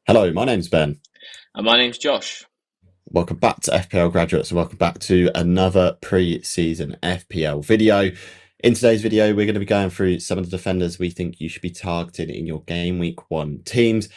Hello, my name's Ben. And my name's Josh. Welcome back to FPL Graduates and welcome back to another pre-season FPL video. In today's video, we're going to be going through some of the defenders we think you should be targeting in your game week 1 teams.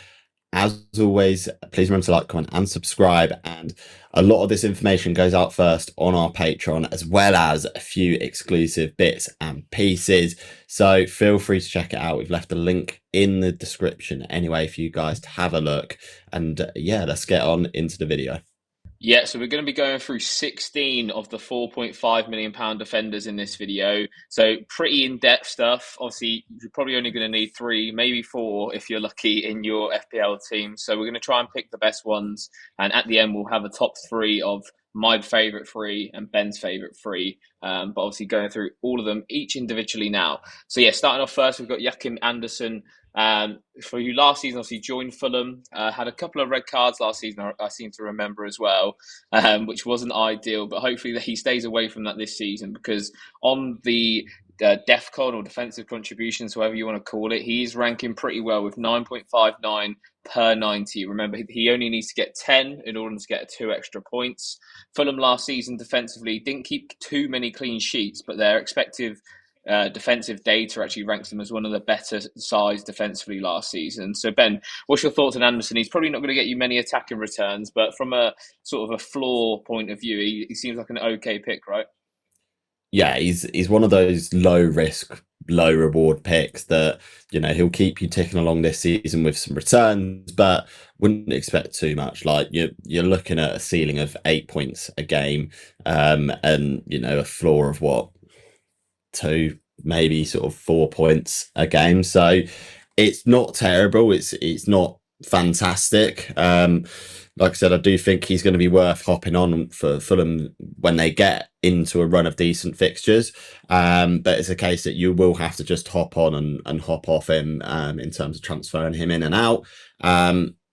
As always, please remember to like, comment and subscribe. And a lot of this information goes out first on our Patreon, as well as a few exclusive bits and pieces. So feel free to check it out. We've left a link in the description anyway for you guys to have a look. And yeah, let's get on into the video. Yeah, so we're going to be going through 16 of the £4.5 million defenders in this video. So pretty in-depth stuff. Obviously, you're probably only going to need 3, maybe 4 if you're lucky in your FPL team. So we're going to try and pick the best ones. And at the end, we'll have a top 3 of my favourite 3 and Ben's favourite 3. But obviously going through all of them, each individually now. So yeah, starting off first, we've got Joachim Andersen. For you last season, obviously joined Fulham, had a couple of red cards last season, I seem to remember as well, which wasn't ideal, but hopefully that he stays away from that this season because on the DEFCON or defensive contributions, whatever you want to call it, he's ranking pretty well with 9.59 per 90. Remember, he only needs to get 10 in order to get 2 extra points. Fulham last season defensively didn't keep too many clean sheets, but their expected defensive data actually ranks them as one of the better sides defensively last season. So Ben, what's your thoughts on Anderson? He's probably not going to get you many attacking returns, but from a sort of a floor point of view, he seems like an okay pick, right? Yeah, he's one of those low risk, low reward picks that, he'll keep you ticking along this season with some returns, but wouldn't expect too much. Like you're looking at a ceiling of 8 points a game, and a floor of what, 2, maybe sort of 4 points a game. So it's not terrible. It's not fantastic. Like I said, I do think he's going to be worth hopping on for Fulham when they get into a run of decent fixtures. But it's a case that you will have to just hop on and hop off him in terms of transferring him in and out.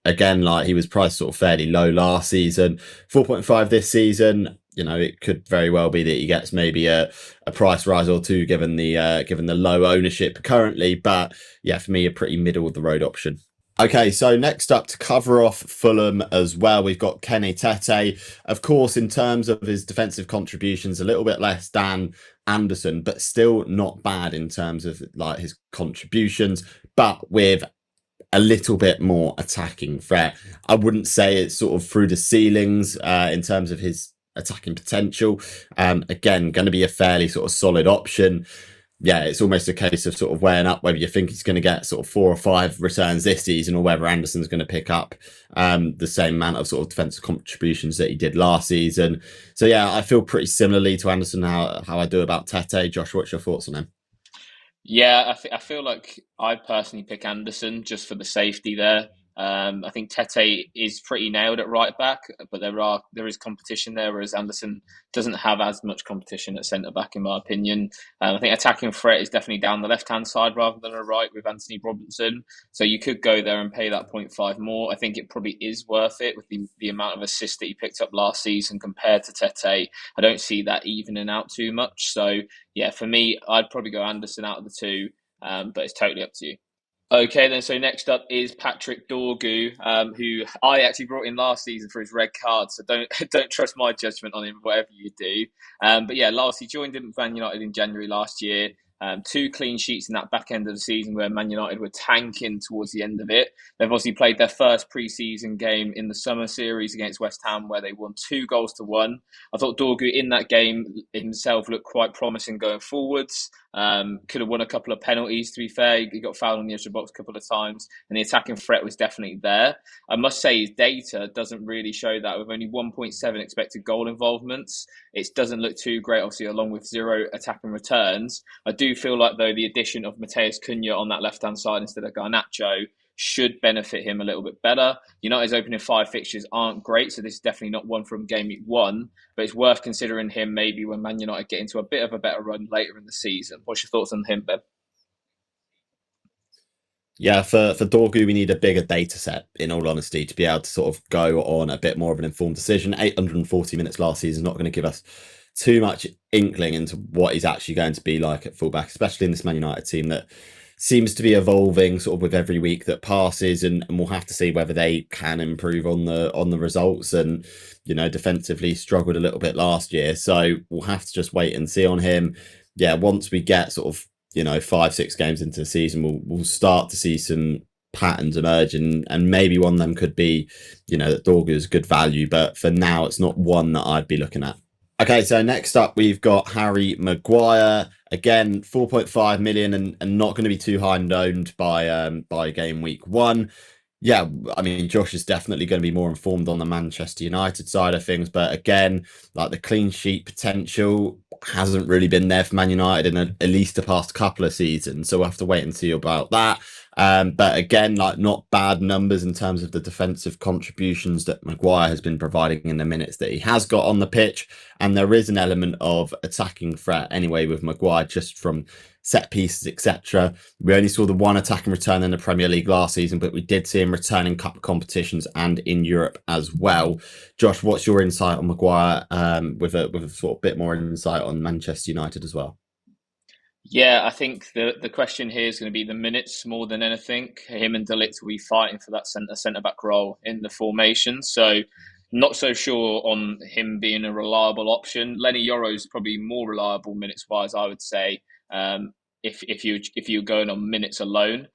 Again, like he was priced sort of fairly low last season, 4.5 this season. It could very well be that he gets maybe a price rise or two given the low ownership currently. But yeah, for me, a pretty middle of the road option. Okay, so next up to cover off Fulham as well, we've got Kenny Tete. Of course, in terms of his defensive contributions, a little bit less than Anderson, but still not bad in terms of like his contributions, but with a little bit more attacking threat. I wouldn't say it's sort of through the ceilings in terms of his attacking potential. Again, going to be a fairly sort of solid option. Yeah, it's almost a case of sort of weighing up whether you think he's going to get sort of 4 or 5 returns this season or whether Anderson's going to pick up the same amount of sort of defensive contributions that he did last season. So yeah, I feel pretty similarly to Anderson how I do about Tete. Josh, what's your thoughts on him? Yeah, I feel like I personally pick Anderson just for the safety there. I think Tete is pretty nailed at right back, but there is competition there, whereas Anderson doesn't have as much competition at centre back, in my opinion. I think attacking threat is definitely down the left hand side rather than a right with Anthony Robinson. So you could go there and pay that 0.5 more. I think it probably is worth it with the amount of assists that he picked up last season compared to Tete. I don't see that evening out too much. So yeah, for me, I'd probably go Anderson out of the two, but it's totally up to you. Okay, then. So next up is Patrick Dorgu, who I actually brought in last season for his red card. So don't don't trust my judgment on him, whatever you do. But yeah, last he joined in Man United in January last year. 2 clean sheets in that back end of the season where Man United were tanking towards the end of it. They've obviously played their first pre-season game in the summer series against West Ham where they won 2-1. I thought Dorgu in that game himself looked quite promising going forwards. Could have won a couple of penalties, to be fair. He got fouled on the edge of the box a couple of times, and the attacking threat was definitely there. I must say his data doesn't really show that with only 1.7 expected goal involvements. It doesn't look too great, obviously, along with 0 attacking returns. I do feel like, though, the addition of Mateus Cunha on that left-hand side instead of Garnacho should benefit him a little bit better. United's opening 5 fixtures aren't great, so this is definitely not one from game week 1, but it's worth considering him maybe when Man United get into a bit of a better run later in the season. What's your thoughts on him, Ben? Yeah, for Dorgu, we need a bigger data set, in all honesty, to be able to sort of go on a bit more of an informed decision. 840 minutes last season is not going to give us too much inkling into what he's actually going to be like at fullback, especially in this Man United team that seems to be evolving sort of with every week that passes, and we'll have to see whether they can improve on the results. And defensively struggled a little bit last year, so we'll have to just wait and see on him. Yeah, once we get sort of 5-6 games into the season, we'll start to see some patterns emerge, and maybe one of them could be that Dorgu's good value, but for now it's not one that I'd be looking at. Okay, so next up we've got Harry Maguire. Again, 4.5 million, and not going to be too high and owned by game week 1. Yeah, I mean, Josh is definitely going to be more informed on the Manchester United side of things, but again, like the clean sheet potential hasn't really been there for Man United in at least the past couple of seasons, so we'll have to wait and see about that. But again, like not bad numbers in terms of the defensive contributions that Maguire has been providing in the minutes that he has got on the pitch, and there is an element of attacking threat anyway with Maguire just from set pieces, etc. We only saw the one attacking return in the Premier League last season, but we did see him return in cup competitions and in Europe as well. Josh, what's your insight on Maguire, with a sort of bit more insight on Manchester United as well? Yeah, I think the question here is going to be the minutes more than anything. Him and De Ligt will be fighting for that centre back role in the formation. So not so sure on him being a reliable option. Lenny Yoro is probably more reliable minutes wise, I would say. If you're going on minutes alone.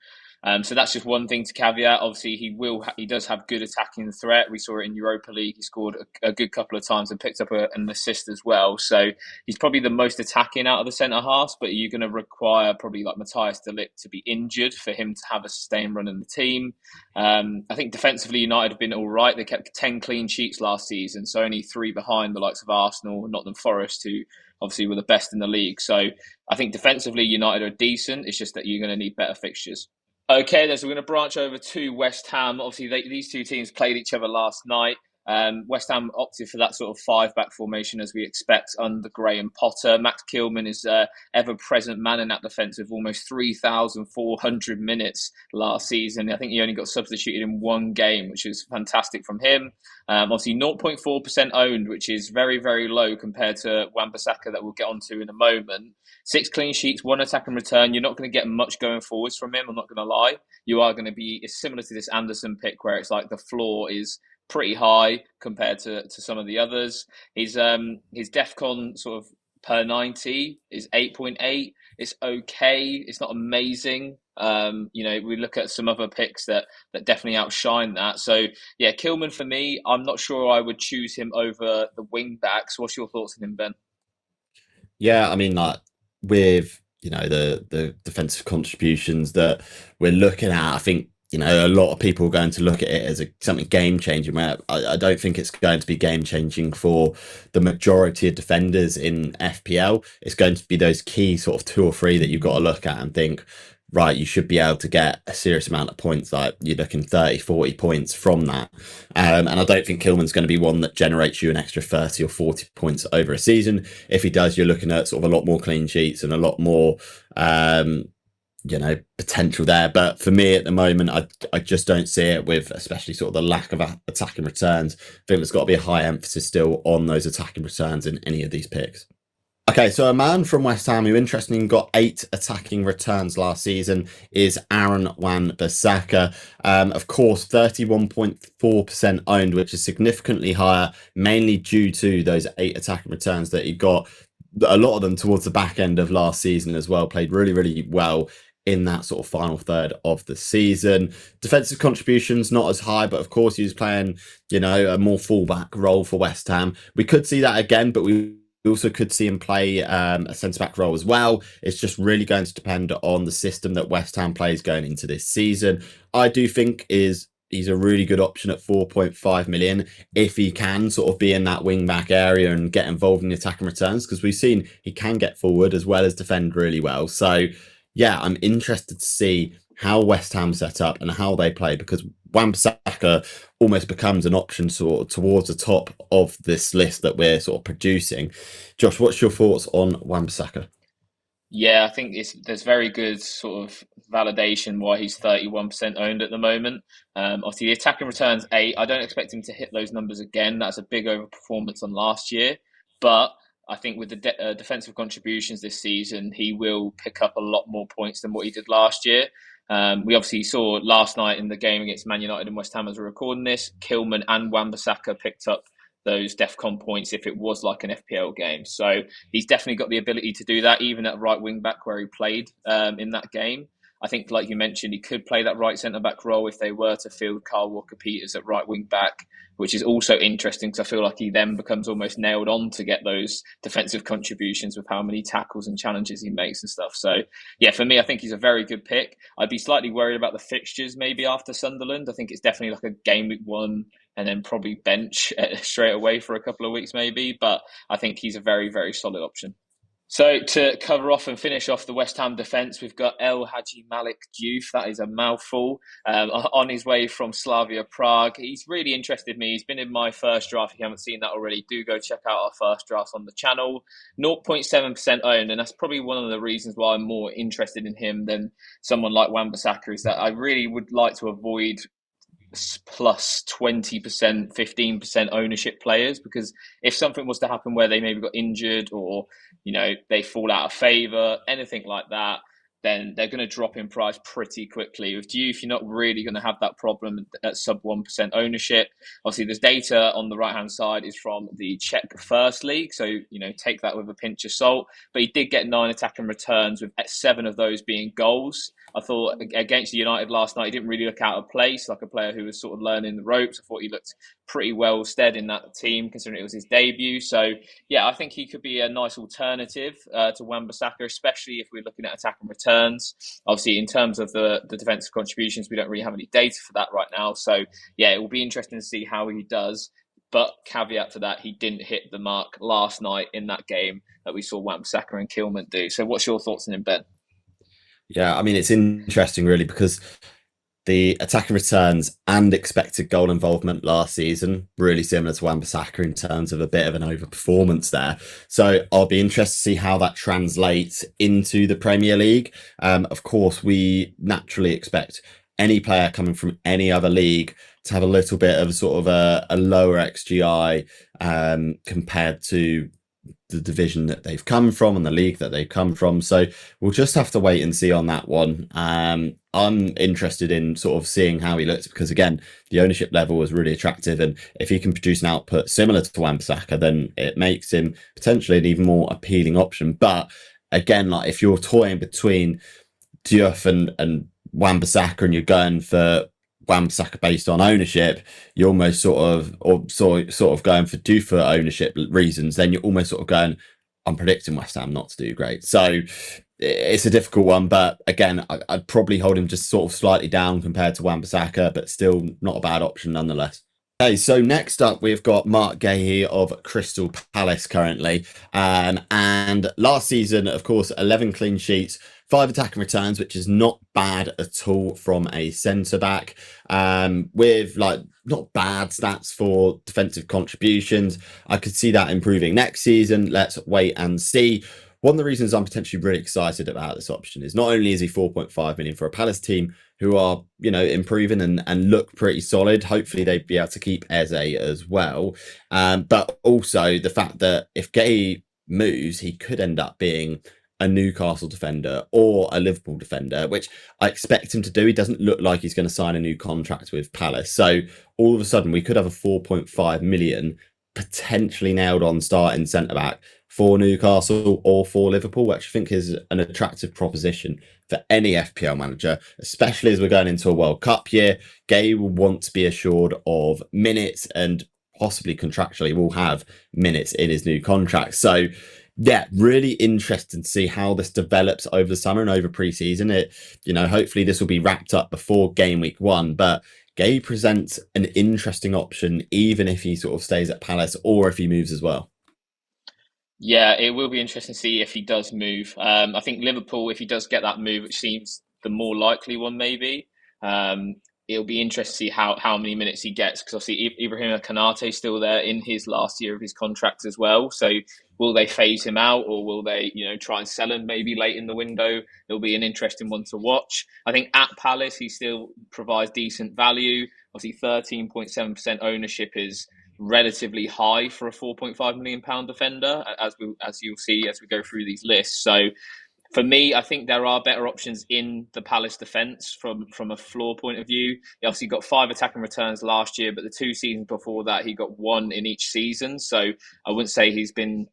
So that's just one thing to caveat. Obviously, he does have good attacking threat. We saw it in Europa League. He scored a good couple of times and picked up an assist as well. So he's probably the most attacking out of the centre halves. But you're going to require probably like Matthias De Ligt to be injured for him to have a sustained run in the team. I think defensively, United have been all right. They kept 10 clean sheets last season, so only 3 behind the likes of Arsenal and Nottingham Forest, who obviously were the best in the league. So I think defensively, United are decent. It's just that you're going to need better fixtures. Okay, then so we're going to branch over to West Ham. Obviously, these two teams played each other last night. West Ham opted for that sort of 5-back formation as we expect under Graham Potter. Max Kilman is ever-present man in that defence with almost 3,400 minutes last season. I think he only got substituted in one game, which is fantastic from him. Obviously, 0.4% owned, which is very, very low compared to Wan-Bissaka that we'll get onto in a moment. 6 clean sheets, 1 attack and return. You're not going to get much going forwards from him, I'm not going to lie. You are going to be similar to this Anderson pick where it's like the floor is pretty high compared to some of the others. His DEFCON sort of per 90 is 8.8. It's okay. It's not amazing. We look at some other picks that definitely outshine that. So yeah, Kilman for me, I'm not sure I would choose him over the wing backs. What's your thoughts on him, Ben? Yeah, I mean, like with the defensive contributions that we're looking at, I think a lot of people are going to look at it as something game changing. Where I don't think it's going to be game changing for the majority of defenders in FPL. It's going to be those key sort of 2 or 3 that you've got to look at and think, right, you should be able to get a serious amount of points, like you're looking 30, 40 points from that. And I don't think Kilman's going to be one that generates you an extra 30 or 40 points over a season. If he does, you're looking at sort of a lot more clean sheets and a lot more, potential there. But for me at the moment, I just don't see it, with especially sort of the lack of attacking returns. I think there's got to be a high emphasis still on those attacking returns in any of these picks. Okay, so a man from West Ham who interestingly got 8 attacking returns last season is Aaron Wan-Bissaka. Of course, 31.4% owned, which is significantly higher, mainly due to those 8 attacking returns that he got. A lot of them towards the back end of last season as well, played really, really well in that sort of final third of the season. Defensive contributions not as high, but of course he was playing, a more fullback role for West Ham. We could see that again, but we also could see him play a centre-back role as well. It's just really going to depend on the system that West Ham plays going into this season. I do think he's a really good option at 4.5 million if he can sort of be in that wing-back area and get involved in the attacking returns, because we've seen he can get forward as well as defend really well. So yeah, I'm interested to see how West Ham set up and how they play, because Wan-Bissaka almost becomes an option sort of towards the top of this list that we're sort of producing. Josh, what's your thoughts on Wan-Bissaka? Yeah, I think there's very good sort of validation why he's 31% owned at the moment. Obviously, the attacking returns 8. I don't expect him to hit those numbers again. That's a big overperformance on last year. But I think with the defensive contributions this season, he will pick up a lot more points than what he did last year. We obviously saw last night in the game against Man United and West Ham as we're recording this, Kilman and Wan-Bissaka picked up those DEFCON points if it was like an FPL game. So he's definitely got the ability to do that, even at right wing back where he played in that game. I think, like you mentioned, he could play that right centre back role if they were to field Kyle Walker-Peters at right wing back, which is also interesting because I feel like he then becomes almost nailed on to get those defensive contributions with how many tackles and challenges he makes and stuff. So, yeah, for me, I think he's a very good pick. I'd be slightly worried about the fixtures maybe after Sunderland. I think it's definitely like a game week one and then probably bench straight away for a couple of weeks maybe. But I think he's a very, very solid option. So to cover off and finish off the West Ham defence, we've got El Hadji Malik Diouf. That is a mouthful. On his way from Slavia Prague. He's really interested me. He's been in my first draft. If you haven't seen that already, do go check out our first drafts on the channel. 0.7% owned, and that's probably one of the reasons why I'm more interested in him than someone like Wan-Bissaka, is that I really would like to avoid plus 20%, 15% ownership players, because if something was to happen where they maybe got injured or, they fall out of favour, anything like that, then they're going to drop in price pretty quickly. With Diouf, you're not really going to have that problem at sub 1% ownership. Obviously, there's data on the right-hand side is from the Czech First League, so, take that with a pinch of salt. But he did get 9 attacking returns, with 7 of those being goals. I thought against United last night, he didn't really look out of place, like a player who was sort of learning the ropes. I thought he looked pretty well stead in that team, considering it was his debut. So, yeah, I think he could be a nice alternative to Wan-Bissaka, especially if we're looking at attacking returns. Obviously, in terms of the defensive contributions, we don't really have any data for that right now. So, yeah, it will be interesting to see how he does. But caveat to that, he didn't hit the mark last night in that game that we saw Wan-Bissaka and Kilman do. So what's your thoughts on him, Ben? Yeah, I mean, it's interesting really because the attacking returns and expected goal involvement last season really similar to Wan-Bissaka in terms of a bit of an overperformance there. So I'll be interested to see how that translates into the Premier League. Of course, we naturally expect any player coming from any other league to have a little bit of sort of a lower XGI compared to the division that they've come from and the league that they've come from. So we'll just have to wait and see on that one. I'm interested in sort of seeing how he looks because, again, the ownership level was really attractive. And if he can produce an output similar to Wan-Bissaka, then it makes him potentially an even more appealing option. But again, like if you're toying between Diouf and Wan-Bissaka and you're going for Wan-Bissaka based on ownership, you're almost sort of going for Diouf for ownership reasons. Then you're almost sort of going, I'm predicting West Ham not to do great. So it's a difficult one, but again, I'd probably hold him just sort of slightly down compared to Wan-Bissaka, but still not a bad option nonetheless. Okay, so next up we've got Mark Gahey of Crystal Palace currently, and last season, of course, 11 clean sheets, 5 attacking returns, which is not bad at all from a centre back, with like not bad stats for defensive contributions. I could see that improving next season. Let's wait and see. One of the reasons I'm potentially really excited about this option is not only is he 4.5 million for a Palace team who are, improving and look pretty solid. Hopefully they'd be able to keep Eze as well. But also the fact that if Gay moves, he could end up being a Newcastle defender or a Liverpool defender, which I expect him to do. He doesn't look like he's going to sign a new contract with Palace. So all of a sudden we could have a 4.5 million potentially nailed on starting centre-back for Newcastle or for Liverpool, which I think is an attractive proposition for any FPL manager, especially as we're going into a World Cup year. Gay will want to be assured of minutes and possibly contractually will have minutes in his new contract. So yeah, really interesting to see how this develops over the summer and over pre-season. Hopefully this will be wrapped up before game week 1, but Gay presents an interesting option, even if he sort of stays at Palace or if he moves as well. Yeah, it will be interesting to see if he does move. I think Liverpool, if he does get that move, which seems the more likely one, maybe, it'll be interesting to see how many minutes he gets, because obviously Ibrahima Konate is still there in his last year of his contract as well. So will they phase him out, or will they, try and sell him maybe late in the window? It'll be an interesting one to watch. I think at Palace, he still provides decent value. Obviously, 13.7% ownership is relatively high for a £4.5 million defender, as you'll see as we go through these lists. So for me, I think there are better options in the Palace defence from a floor point of view. He obviously got 5 attacking returns last year, but the 2 seasons before that, he got 1 in each season. So I wouldn't say he's been,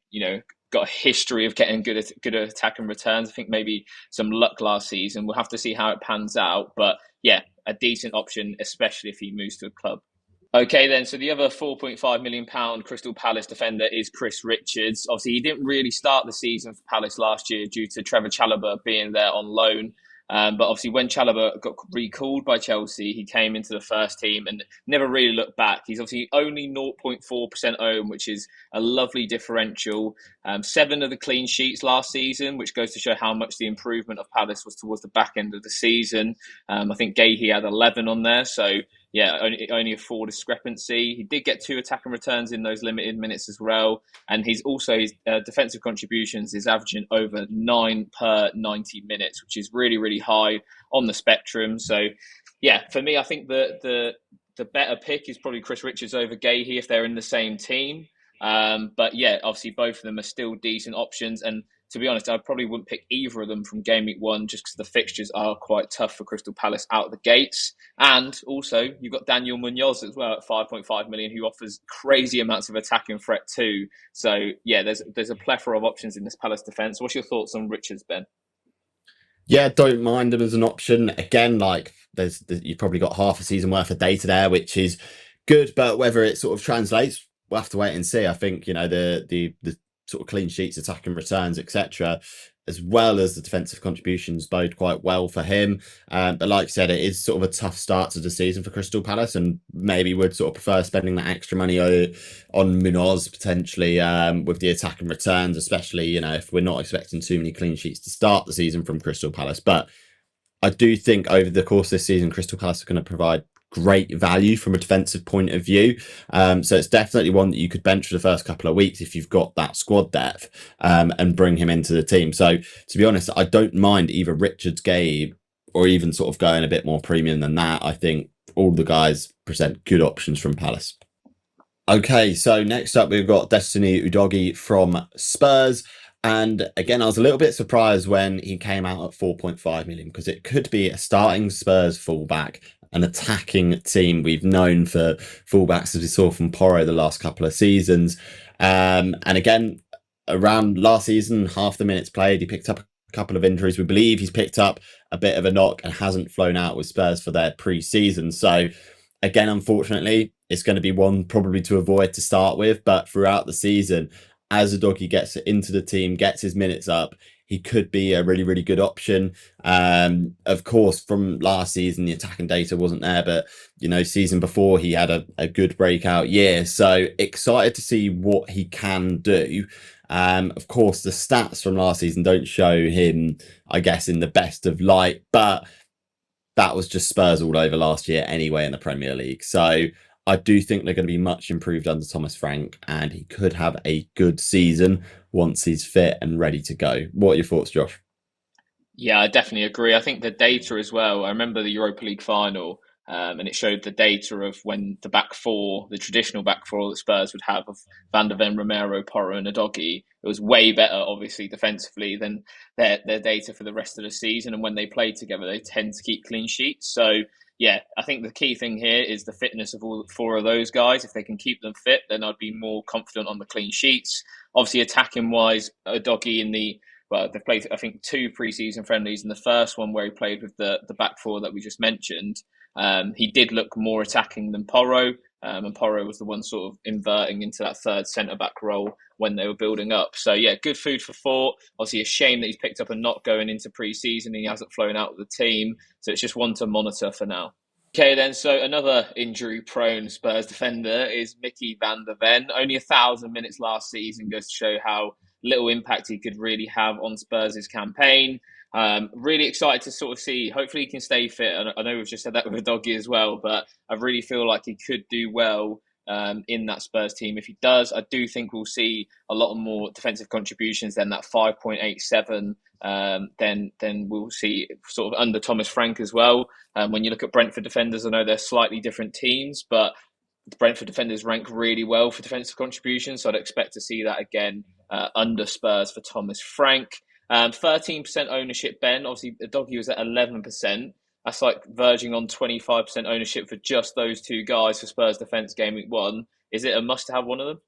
got a history of getting good attacking returns. I think maybe some luck last season. We'll have to see how it pans out. But yeah, a decent option, especially if he moves to a club. Okay, then. So the other £4.5 million Crystal Palace defender is Chris Richards. Obviously, he didn't really start the season for Palace last year due to Trevor Chalobah being there on loan. But obviously, when Chalobah got recalled by Chelsea, he came into the first team and never really looked back. He's obviously only 0.4% owned, which is a lovely differential. 7 of the clean sheets last season, which goes to show how much the improvement of Palace was towards the back end of the season. I think Gahey had 11 on there, so yeah, only a 4 discrepancy. He did get 2 attacking returns in those limited minutes as well. And he's also, his defensive contributions is averaging over 9 per 90 minutes, which is really, really high on the spectrum. So yeah, for me, I think the better pick is probably Chris Richards over Gahey if they're in the same team. But yeah, obviously both of them are still decent options. And to be honest, I probably wouldn't pick either of them from Gameweek 1 just because the fixtures are quite tough for Crystal Palace out of the gates. And also, you've got Daniel Munoz as well at 5.5 million, who offers crazy amounts of attacking threat too. So yeah, there's a plethora of options in this Palace defence. What's your thoughts on Richards, Ben? Yeah, don't mind him as an option. Again, like you've probably got half a season worth of data there, which is good, but whether it sort of translates, we'll have to wait and see. I think, the sort of clean sheets, attacking returns, etc., as well as the defensive contributions bode quite well for him. But like I said, it is sort of a tough start to the season for Crystal Palace, and maybe would sort of prefer spending that extra money on Munoz potentially with the attacking returns, especially, if we're not expecting too many clean sheets to start the season from Crystal Palace. But I do think over the course of this season, Crystal Palace are going to provide great value from a defensive point of view. So it's definitely one that you could bench for the first couple of weeks if you've got that squad depth and bring him into the team. So to be honest, I don't mind either Richards, Gabe, or even sort of going a bit more premium than that. I think all the guys present good options from Palace. Okay, so next up we've got Destiny Udogie from Spurs. And again, I was a little bit surprised when he came out at 4.5 million because it could be a starting Spurs fullback, an attacking team. We've known for fullbacks, as we saw from Porro the last couple of seasons. And again, around last season, half the minutes played, he picked up a couple of injuries. We believe he's picked up a bit of a knock and hasn't flown out with Spurs for their pre-season. So again, unfortunately, it's going to be one probably to avoid to start with, but throughout the season, as Udogie gets into the team, gets his minutes up, he could be a really, really good option. Of course, from last season, the attacking data wasn't there, but, season before, he had a good breakout year. So excited to see what he can do. Of course, the stats from last season don't show him, I guess, in the best of light, but that was just Spurs all over last year anyway in the Premier League. So I do think they're going to be much improved under Thomas Frank, and he could have a good season once he's fit and ready to go. What are your thoughts, Josh? Yeah, I definitely agree. I think the data as well. I remember the Europa League final, and it showed the data of when the back four, the traditional back four that Spurs would have of Van der Ven, Romero, Porro, and Udogie. It was way better, obviously, defensively than their data for the rest of the season. And when they play together, they tend to keep clean sheets. So yeah, I think the key thing here is the fitness of all 4 of those guys. If they can keep them fit, then I'd be more confident on the clean sheets. Obviously, attacking wise, Udogie they've played, I think, 2 pre-season friendlies. In the first one where he played with the back 4 that we just mentioned, he did look more attacking than Porro. And Porro was the one sort of inverting into that third centre-back role when they were building up. So, yeah, good food for thought. Obviously, a shame that he's picked up a knock going into pre-season and he hasn't flown out with the team. So it's just one to monitor for now. Okay, then. So another injury-prone Spurs defender is Mickey van der Ven. Only 1,000 minutes last season goes to show how little impact he could really have on Spurs' campaign. Really excited to sort of see. Hopefully, he can stay fit. I know we've just said that with Udogie as well, but I really feel like he could do well in that Spurs team. If he does, I do think we'll see a lot more defensive contributions than that 5.87. Then we'll see sort of under Thomas Frank as well. When you look at Brentford defenders, I know they're slightly different teams, but the Brentford defenders rank really well for defensive contributions, so I'd expect to see that again under Spurs for Thomas Frank. 13% ownership, Ben. Obviously, the doggy was at 11%. That's like verging on 25% ownership for just those two guys for Spurs defence game week 1. Is it a must to have one of them?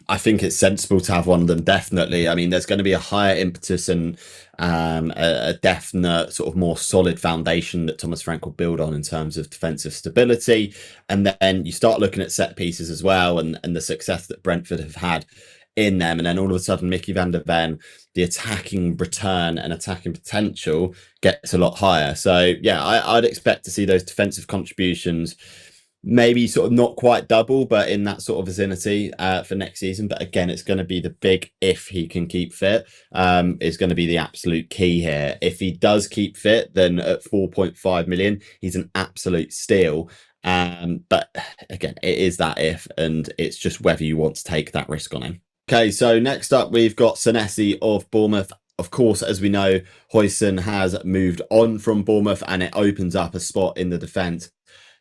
I think it's sensible to have one of them, definitely. I mean, there's going to be a higher impetus and a definite sort of more solid foundation that Thomas Frank will build on in terms of defensive stability. And then you start looking at set pieces as well, and the success that Brentford have had in them. And then all of a sudden, Mickey van der Ven, the attacking return and attacking potential gets a lot higher. So, yeah, I'd expect to see those defensive contributions maybe sort of not quite double, but in that sort of vicinity for next season. But again, it's going to be the big if he can keep fit is going to be the absolute key here. If he does keep fit, then at 4.5 million, he's an absolute steal. But again, it is that if, and it's just whether you want to take that risk on him. Okay, so next up, we've got Senesi of Bournemouth. Of course, as we know, Huijsen has moved on from Bournemouth, and it opens up a spot in the defence.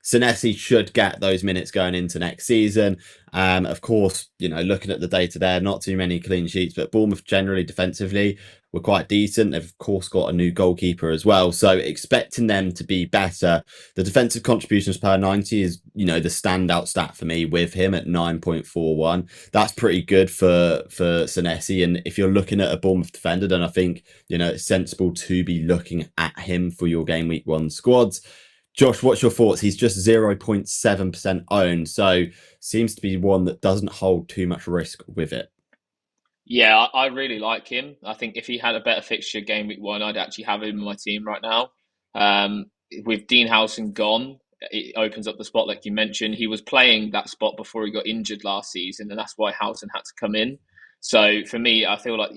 Senesi should get those minutes going into next season. Of course, looking at the data there, not too many clean sheets, but Bournemouth generally defensively were quite decent. They've, of course, got a new goalkeeper as well. So expecting them to be better. The defensive contributions per 90 is, the standout stat for me with him at 9.41. That's pretty good for Senesi. And if you're looking at a Bournemouth defender, then I think, it's sensible to be looking at him for your game week 1 squads. Josh, what's your thoughts? He's just 0.7% owned, so seems to be one that doesn't hold too much risk with it. Yeah, I really like him. I think if he had a better fixture game week 1, I'd actually have him in my team right now. With Dean Howson gone, it opens up the spot like you mentioned. He was playing that spot before he got injured last season, and that's why Howson had to come in. So for me, I feel like,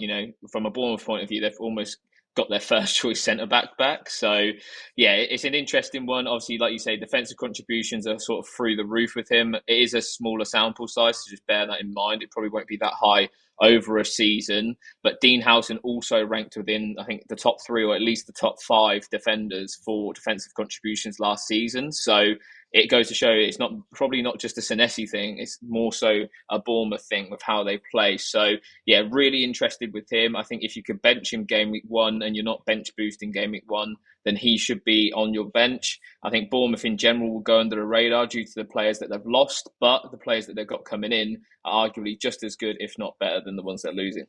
from a Bournemouth point of view, they've almost got their first choice centre back. So yeah, it's an interesting one. Obviously, like you say, defensive contributions are sort of through the roof with him. It is a smaller sample size, so just bear that in mind. It probably won't be that high over a season. But Dean Howson also ranked within, I think, the top 3 or at least the top 5 defenders for defensive contributions last season. So it goes to show it's probably not just a Senesi thing. It's more so a Bournemouth thing with how they play. So yeah, really interested with him. I think if you could bench him game week 1 and you're not bench boosting game week 1, then he should be on your bench. I think Bournemouth in general will go under the radar due to the players that they've lost, but the players that they've got coming in are arguably just as good, if not better, than the ones they're losing.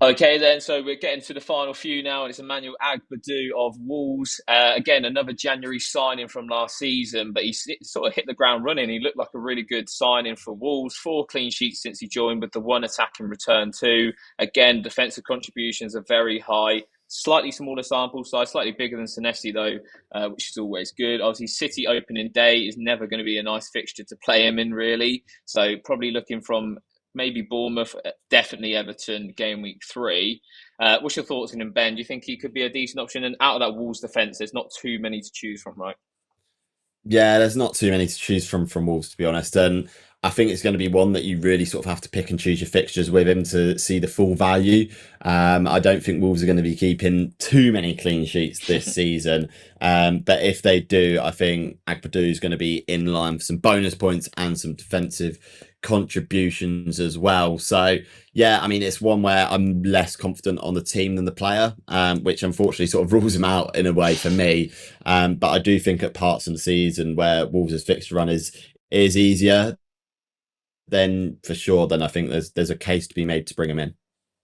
Okay, then, so we're getting to the final few now, and it's Emmanuel Agbadou of Wolves. Again, another January signing from last season, but he sort of hit the ground running. He looked like a really good signing for Wolves. 4 clean sheets since he joined, with the 1 attack in return too. Again, defensive contributions are very high. Slightly smaller sample size, slightly bigger than Senesi though, which is always good. Obviously, City opening day is never going to be a nice fixture to play him in, really. So probably looking from maybe Bournemouth, definitely Everton game week 3. What's your thoughts on him, Ben? Do you think he could be a decent option? And out of that Wolves defence, there's not too many to choose from, right? Yeah, there's not too many to choose from Wolves, to be honest. And I think it's going to be one that you really sort of have to pick and choose your fixtures with him to see the full value. I don't think Wolves are going to be keeping too many clean sheets this season. But if they do, I think Agbadou is going to be in line for some bonus points and some defensive contributions as well. So yeah, I mean, it's one where I'm less confident on the team than the player, which unfortunately sort of rules him out in a way for me. But I do think at parts of the season where Wolves' fixture run is easier, then for sure, then I think there's a case to be made to bring him in.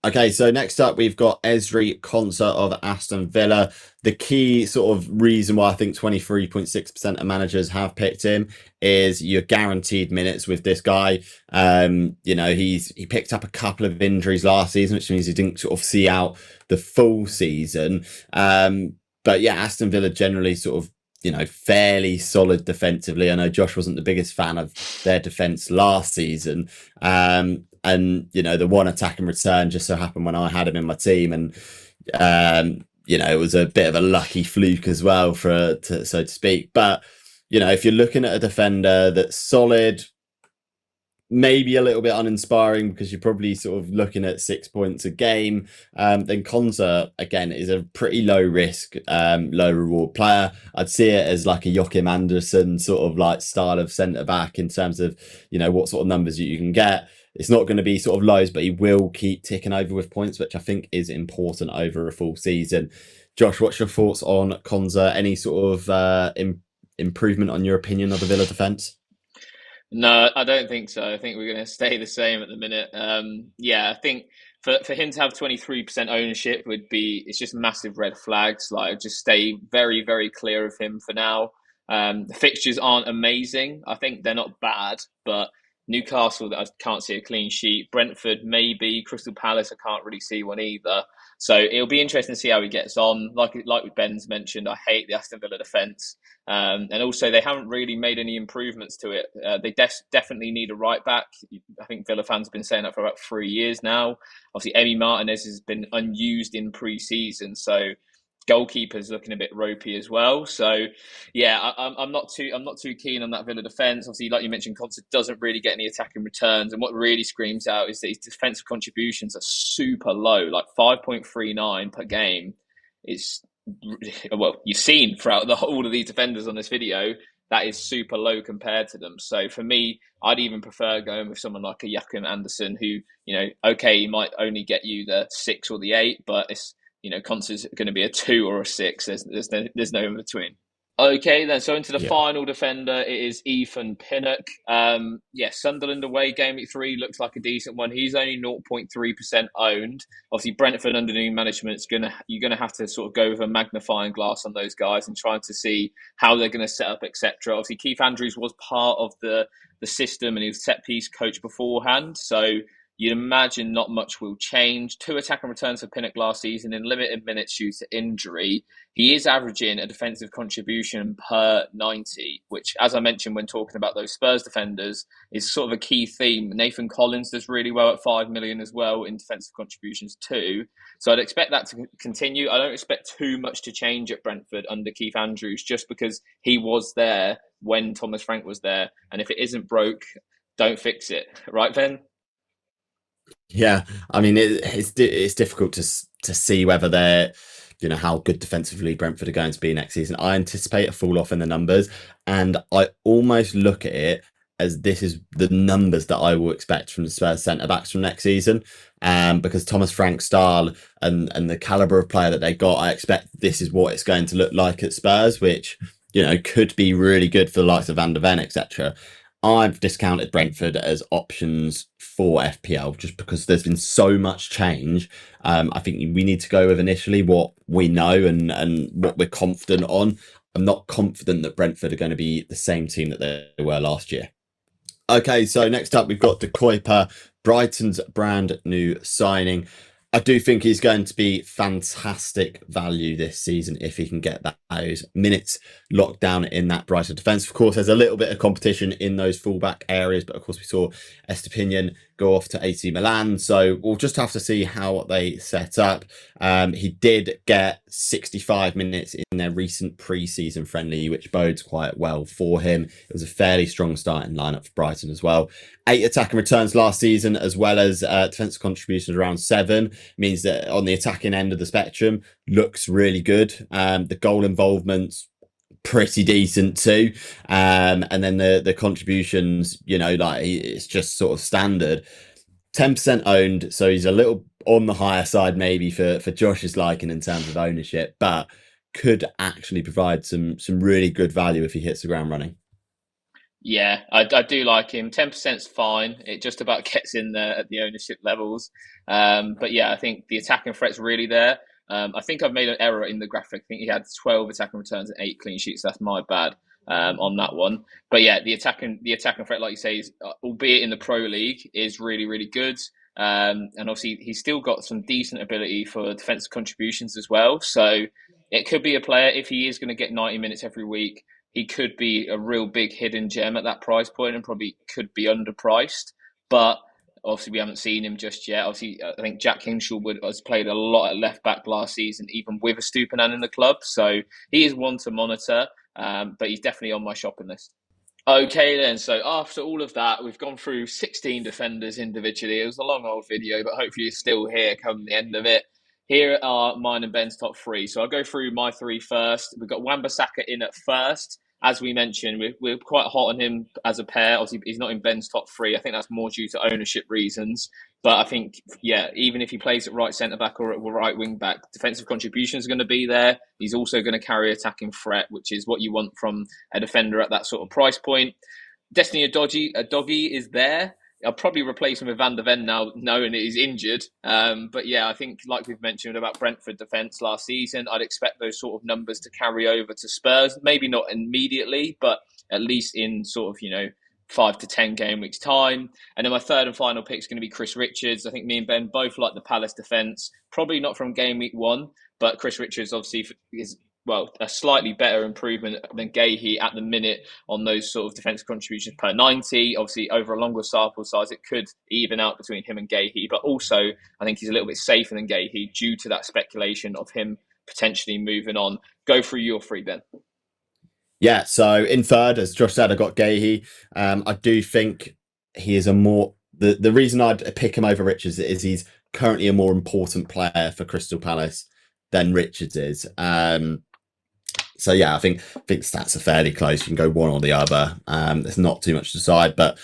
Okay, so next up, we've got Ezri Konsa of Aston Villa. The key sort of reason why I think 23.6% of managers have picked him is your guaranteed minutes with this guy. He picked up a couple of injuries last season, which means he didn't sort of see out the full season. But yeah, Aston Villa generally sort of, fairly solid defensively. I know Josh wasn't the biggest fan of their defense last season. And, the 1 attack and return just so happened when I had him in my team. And, it was a bit of a lucky fluke as well, so to speak. But, if you're looking at a defender that's solid, maybe a little bit uninspiring because you're probably sort of looking at 6 points a game. Then Konsa again is a pretty low risk, low reward player. I'd see it as like a Joachim Anderson sort of like style of centre back in terms of what sort of numbers you can get. It's not going to be sort of lows, but he will keep ticking over with points, which I think is important over a full season. Josh, what's your thoughts on Konsa? Any sort of improvement on your opinion of the Villa defence? No, I don't think so. I think we're going to stay the same at the minute. Yeah, I think for him to have 23% ownership it's just massive red flags. Like, just stay very, very clear of him for now. The fixtures aren't amazing. I think they're not bad, but Newcastle, I can't see a clean sheet. Brentford, maybe. Crystal Palace, I can't really see one either. So it'll be interesting to see how he gets on. Like Ben's mentioned, I hate the Aston Villa defence. And also, they haven't really made any improvements to it. They definitely need a right back. I think Villa fans have been saying that for about 3 years now. Obviously, Emi Martinez has been unused in pre-season, so goalkeeper's looking a bit ropey as well. So, yeah, I'm not too keen on that Villa defence. Obviously, like you mentioned, Konsa doesn't really get any attacking returns, and what really screams out is that his defensive contributions are super low, like 5.39 per game. Is Well, you've seen throughout all of these defenders on this video, that is super low compared to them. So for me, I'd even prefer going with someone like a Joachim Anderson, who, okay, he might only get you the 6 or the 8, but it's, Konsa's going to be a 2 or a 6. There's no in between. Okay, then. So into the Yeah. final defender, it is Ethan Pinnock. Sunderland away, game week 3 looks like a decent one. He's only 0.3% owned. Obviously, Brentford under new management, you're gonna have to sort of go with a magnifying glass on those guys and trying to see how they're going to set up, etc. Obviously, Keith Andrews was part of the system and he was set piece coach beforehand, so you'd imagine not much will change. 2 attacking returns for Pinnock last season in limited minutes due to injury. He is averaging a defensive contribution per 90, which, as I mentioned when talking about those Spurs defenders, is sort of a key theme. Nathan Collins does really well at 5 million as well in defensive contributions too. So I'd expect that to continue. I don't expect too much to change at Brentford under Keith Andrews, just because he was there when Thomas Frank was there. And if it isn't broke, don't fix it. Right, Ben? Yeah, I mean it's difficult to see whether they're how good defensively Brentford are going to be next season. I anticipate a fall off in the numbers, and I almost look at it as this is the numbers that I will expect from the Spurs centre backs from next season. Because Thomas Frank's style and the caliber of player that they got, I expect this is what it's going to look like at Spurs, which could be really good for the likes of Van der Ven, etc. I've discounted Brentford as options for FPL just because there's been so much change. I think we need to go with initially what we know and what we're confident on. I'm not confident that Brentford are going to be the same team that they were last year. Okay, so next up we've got De Cuyper, Brighton's brand new signing. I do think he's going to be fantastic value this season if he can get those minutes locked down in that Brighton defence. Of course, there's a little bit of competition in those fullback areas, but of course we saw Estepinian go off to AC Milan, so we'll just have to see how they set up. He did get 65 minutes in their recent pre-season friendly, which bodes quite well for him. It was a fairly strong starting lineup for Brighton as well. 8 attacking returns last season, as well as defensive contributions around 7, means that on the attacking end of the spectrum looks really good. The goal involvement's pretty decent too, and then the contributions, it's just sort of standard. 10% owned, so he's a little on the higher side maybe for Josh's liking in terms of ownership, but could actually provide some really good value if he hits the ground running. Yeah, I do like him. 10%'s fine. It just about gets in there at the ownership levels. But yeah, I think the attacking threat's really there. I think I've made an error in the graphic. I think he had 12 attacking returns and 8 clean sheets. That's my bad on that one. But yeah, the attacking threat, like you say, is, albeit in the Pro League, is really, really good. And obviously, he's still got some decent ability for defensive contributions as well. So it could be a player, if he is going to get 90 minutes every week, he could be a real big hidden gem at that price point and probably could be underpriced. But obviously, we haven't seen him just yet. Obviously, I think Jack Hinshaw has played a lot at left back last season, even with a Stupinan in the club. So he is one to monitor, but he's definitely on my shopping list. Okay, then. So after all of that, we've gone through 16 defenders individually. It was a long old video, but hopefully you're still here come the end of it. Here are mine and Ben's top three. So I'll go through my three first. We've got Wan-Bissaka in at first. As we mentioned, we're quite hot on him as a pair. Obviously, he's not in Ben's top three. I think that's more due to ownership reasons. But I think, yeah, even if he plays at right centre back or at right wing back, defensive contributions are going to be there. He's also going to carry attacking threat, which is what you want from a defender at that sort of price point. Destiny Doggy is there. I'll probably replace him with Van der Ven now, knowing that he's injured. But yeah, I think, like we've mentioned about Brentford defence last season, I'd expect those sort of numbers to carry over to Spurs. Maybe not immediately, but at least in sort of, 5 to 10 game weeks time. And then my third and final pick is going to be Chris Richards. I think me and Ben both like the Palace defence. Probably not from game week 1, but Chris Richards obviously is, well, a slightly better improvement than Gahey at the minute on those sort of defensive contributions per 90. Obviously, over a longer sample size, it could even out between him and Gahey. But also, I think he's a little bit safer than Gahey due to that speculation of him potentially moving on. Go through your three, Ben. Yeah, so in third, as Josh said, I got Gahey. I do think he is a more... The reason I'd pick him over Richards is he's currently a more important player for Crystal Palace than Richards is. So yeah, I think stats are fairly close. You can go one or the other. There's not too much to decide, but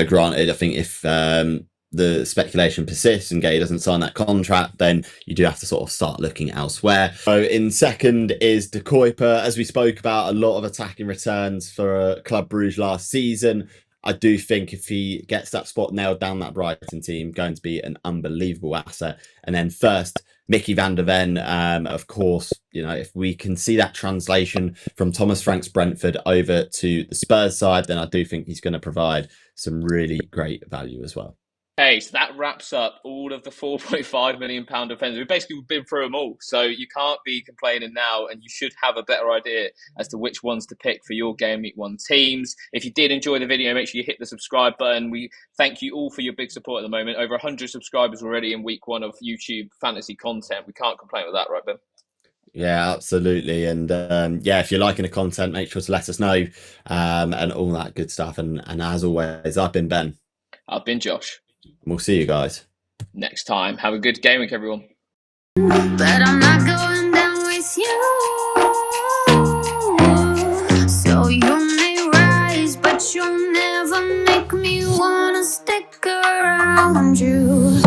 granted, I think if the speculation persists and Gay doesn't sign that contract, then you do have to sort of start looking elsewhere. So in second is De Cuyper. As we spoke about, a lot of attacking returns for Club Brugge last season. I do think if he gets that spot nailed down, that Brighton team, going to be an unbelievable asset. And then first, Mickey van der Ven, of course, if we can see that translation from Thomas Frank's Brentford over to the Spurs side, then I do think he's going to provide some really great value as well. Okay, so that wraps up all of the £4.5 million defenders. We've basically been through them all, so you can't be complaining now, and you should have a better idea as to which ones to pick for your Game Week 1 teams. If you did enjoy the video, make sure you hit the subscribe button. We thank you all for your big support at the moment. Over 100 subscribers already in week 1 of YouTube fantasy content. We can't complain with that, right, Ben? Yeah, absolutely. And if you're liking the content, make sure to let us know and all that good stuff. And as always, I've been Ben. I've been Josh. We'll see you guys next time. Have a good game week, everyone. But I'm not going down with you. So you may rise, but you'll never make me wanna stick around you.